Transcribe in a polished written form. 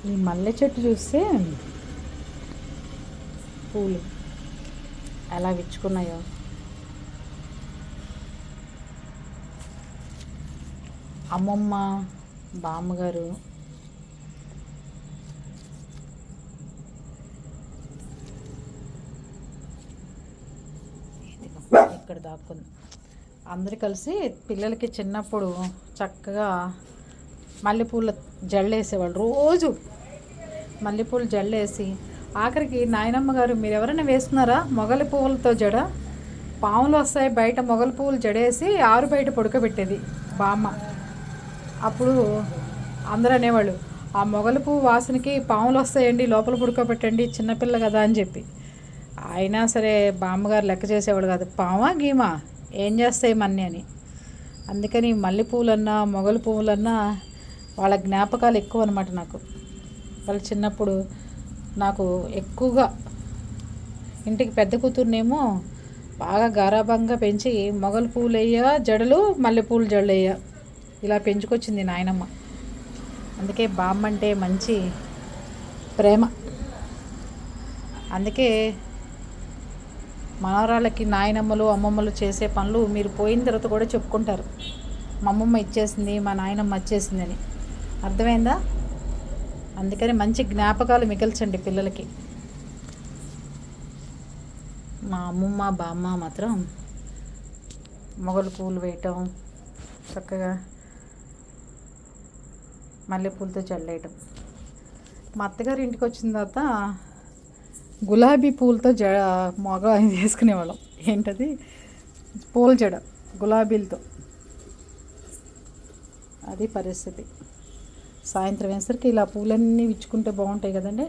ఈ మల్లె చెట్టు చూస్తే పూలు ఎలా విచ్చుకున్నాయో. అమ్మమ్మ, బామ్మగారు ఇక్కడ దాక్కుంది. అందరు కలిసి పిల్లలకి చిన్నప్పుడు చక్కగా మల్లెపూల జల్లేసేవాళ్ళు. రోజు మల్లెపూలు జల్లేసి ఆఖరికి నాయనమ్మ గారు, మీరు ఎవరైనా వేస్తున్నారా మొగలి పువ్వులతో జడ, పాములు వస్తాయి బయట, మొగలి పువ్వులు జడేసి ఆరు బయట పడుకోబెట్టేది బామ్మ. అప్పుడు అందరూ అనేవాళ్ళు, ఆ మొగలి పువ్వు వాసనకి పాములు వస్తాయండి, లోపల పడుకోబెట్టండి, చిన్నపిల్ల కదా అని చెప్పి. అయినా సరే బామ్మగారు లెక్క చేసేవాడు కాదు, పామా గీమా ఏం చేస్తాయి మన్ని అని. అందుకని మల్లెపూలన్నా మొగలి పువ్వులన్నా వాళ్ళ జ్ఞాపకాలు ఎక్కువ అనమాట నాకు. వాళ్ళు చిన్నప్పుడు నాకు ఎక్కువగా ఇంటికి పెద్ద కూతుర్నేమో బాగా గారాబంగా పెంచి మొగలి పువ్వులు వేయ జడలు, మల్లెపూలు జడలు వేయ ఇలా పెంచుకొచ్చింది నాయనమ్మ. అందుకే బామ్మ అంటే మంచి ప్రేమ. అందుకే మనవరాళ్ళకి నాయనమ్మలు అమ్మమ్మలు చేసే పనులు మీరు పోయిన తర్వాత కూడా చెప్పుకుంటారు, మా అమ్మమ్మ ఇచ్చేసింది, మా నాయనమ్మ ఇచ్చేసిందని. అర్థమైందా? అందుకని మంచి జ్ఞాపకాలు మిగల్చండి పిల్లలకి. మా అమ్మమ్మ బామ్మ మాత్రం మొగలు పూలు వేయటం, చక్కగా మల్లెపూలతో చల్లేయటం. మా అత్తగారి ఇంటికి వచ్చిన తర్వాత గులాబీ పూలతో మొగ వేసుకునేవాళ్ళం. ఏంటది, పూల జడ గులాబీలతో. అది పరిస్థితి. సాయంత్రం వేసరికి ఇలా పూలన్నీ విచ్చుకుంటే బాగుంటాయి కదండి.